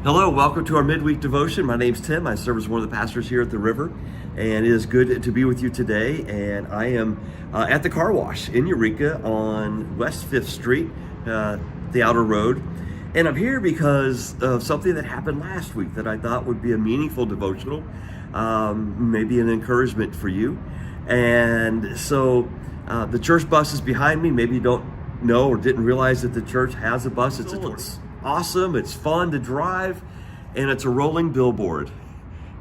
Hello, welcome to our midweek devotion. My name's Tim. I serve as one of the pastors here at the River, and it is good to be with you today. And I am at the car wash in Eureka on West 5th Street, the outer road. And I'm here because of something that happened last week that I thought would be a meaningful devotional, maybe an encouragement for you. And so the church bus is behind me. Maybe you don't know or didn't realize that the church has a bus. It's awesome, it's fun to drive, and it's a rolling billboard.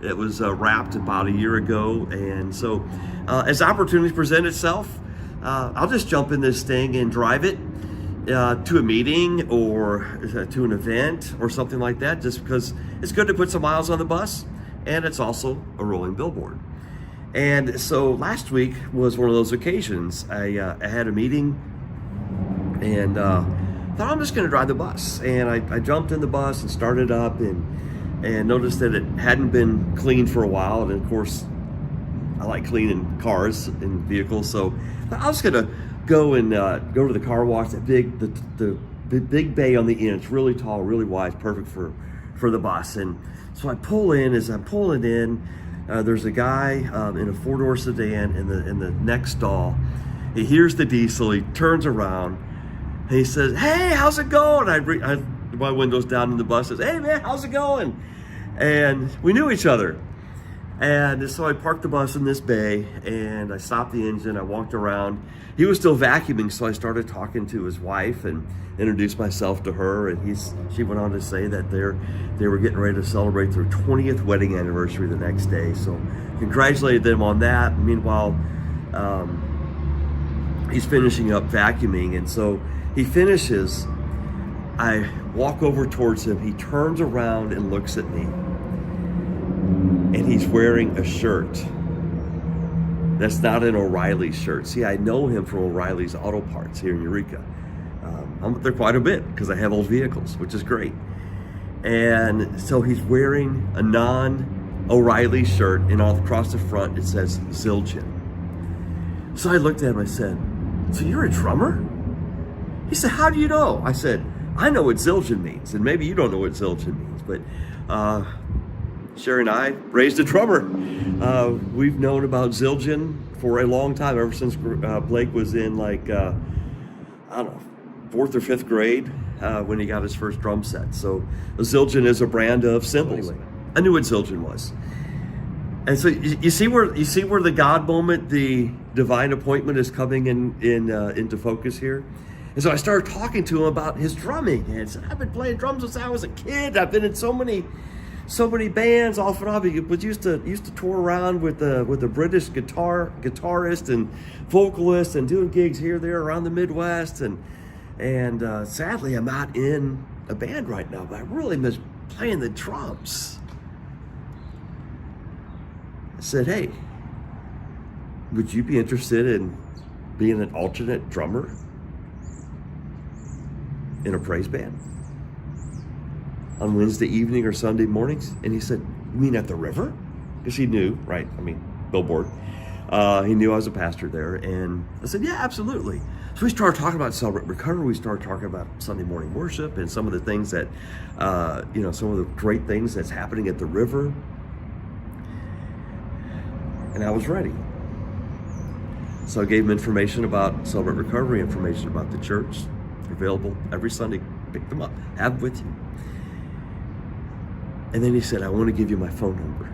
It was wrapped about a year ago, and so as opportunities present itself, I'll just jump in this thing and drive it to a meeting or to an event or something like that, just because it's good to put some miles on the bus, and it's also a rolling billboard. And so last week was one of those occasions. I had a meeting and thought I'm just going to drive the bus, and I jumped in the bus and started up and noticed that it hadn't been cleaned for a while. And of course, I like cleaning cars and vehicles, so I was going to go to the car wash. That the big bay on the end. It's really tall, really wide, perfect for the bus. And so I pull in. As I'm pulling in, there's a guy in a 4-door sedan in the next stall. He hears the diesel. He turns around. He says, "Hey, how's it going?" My window's down in the bus. Says, "Hey, man, how's it going?" And we knew each other. And so I parked the bus in this bay, and I stopped the engine. I walked around. He was still vacuuming, so I started talking to his wife and introduced myself to her. And she went on to say that they were getting ready to celebrate their 20th wedding anniversary the next day. So congratulated them on that. Meanwhile, he's finishing up vacuuming, and so he finishes. I walk over towards him. He turns around and looks at me. And he's wearing a shirt that's not an O'Reilly shirt. See, I know him from O'Reilly's Auto Parts here in Eureka. I'm up there quite a bit because I have old vehicles, which is great. And so he's wearing a non-O'Reilly shirt, and all across the front it says Zildjian. So I looked at him. I said, "So you're a drummer?" He said, "How do you know?" I said, "I know what Zildjian means, and maybe you don't know what Zildjian means, but Sherry and I raised a drummer. We've known about Zildjian for a long time, ever since Blake was in I don't know, 4th or 5th grade when he got his first drum set. So Zildjian is a brand of cymbals. Anyway, I knew what Zildjian was. And so you see where the God moment, the divine appointment is coming into focus here. And so I started talking to him about his drumming, and said, "I've been playing drums since I was a kid. I've been in so many bands off and on. He was used to tour around with a British guitarist and vocalist, and doing gigs here, there, around the Midwest. And sadly, I'm not in a band right now, but I really miss playing the drums." I said, "Hey, would you be interested in being an alternate drummer in a praise band on Wednesday evening or Sunday mornings?" And he said, "You mean at the River?" Because he knew, right? I mean, billboard. He knew I was a pastor there. And I said, "Yeah, absolutely." So we started talking about Celebrate Recovery. We started talking about Sunday morning worship and some of the things that, some of the great things that's happening at the River. And I was ready. So I gave him information about Celebrate Recovery, information about the church. Available every Sunday. Pick them up, have them with you. And then he said, "I want to give you my phone number."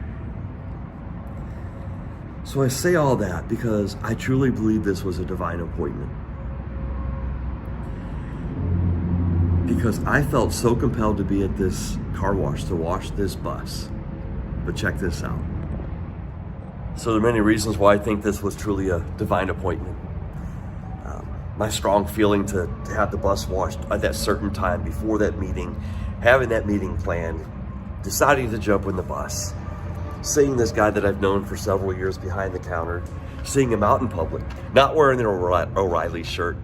So I say all that because I truly believe this was a divine appointment. Because I felt so compelled to be at this car wash, to wash this bus. But check this out. So there are many reasons why I think this was truly a divine appointment. My strong feeling to have the bus washed at that certain time before that meeting, having that meeting planned, deciding to jump in the bus, seeing this guy that I've known for several years behind the counter, seeing him out in public, not wearing an O'Reilly shirt,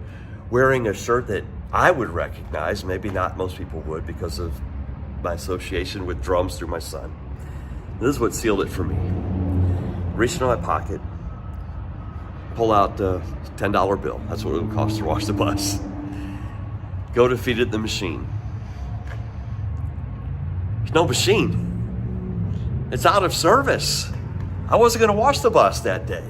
wearing a shirt that I would recognize, maybe not most people would, because of my association with drums through my son. This is what sealed it for me. Reach into my pocket, pull out a $10 bill. That's what it would cost to wash the bus. Go to feed it in the machine. There's no machine. It's out of service. I wasn't going to watch the bus that day.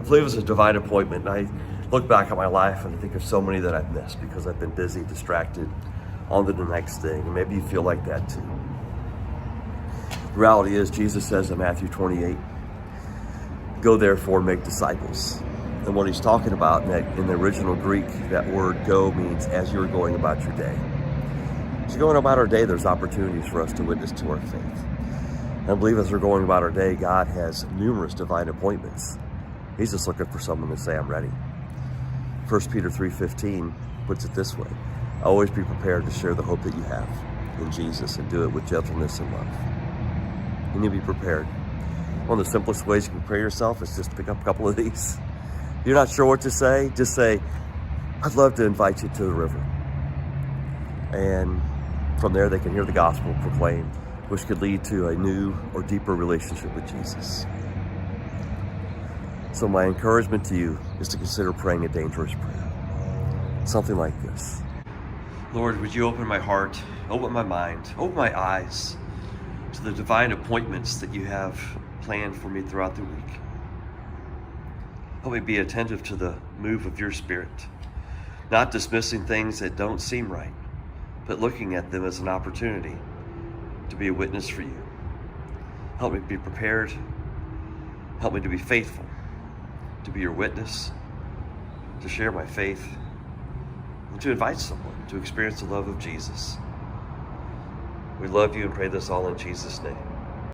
I believe it was a divine appointment. And I look back at my life and I think of so many that I've missed because I've been busy, distracted, on to the next thing. And maybe you feel like that too. The reality is, Jesus says in Matthew 28, go therefore and make disciples. And what he's talking about in the original Greek, that word go means as you're going about your day. As you're going about our day, there's opportunities for us to witness to our faith. And I believe as we're going about our day, God has numerous divine appointments. He's just looking for someone to say, I'm ready. 1 Peter 3:15 puts it this way: always be prepared to share the hope that you have in Jesus and do it with gentleness and love. You need to be prepared. One of the simplest ways you can prepare yourself is just pick up a couple of these. If you're not sure what to say, just say, I'd love to invite you to the river. And from there, they can hear the gospel proclaimed, which could lead to a new or deeper relationship with Jesus. So my encouragement to you is to consider praying a dangerous prayer. Something like this. Lord, would you open my heart, open my mind, open my eyes to the divine appointments that you have planned for me throughout the week. Help me be attentive to the move of your Spirit, not dismissing things that don't seem right, but looking at them as an opportunity to be a witness for you. Help me be prepared. Help me to be faithful, to be your witness, to share my faith, and to invite someone to experience the love of Jesus. We love you and pray this all in Jesus' name.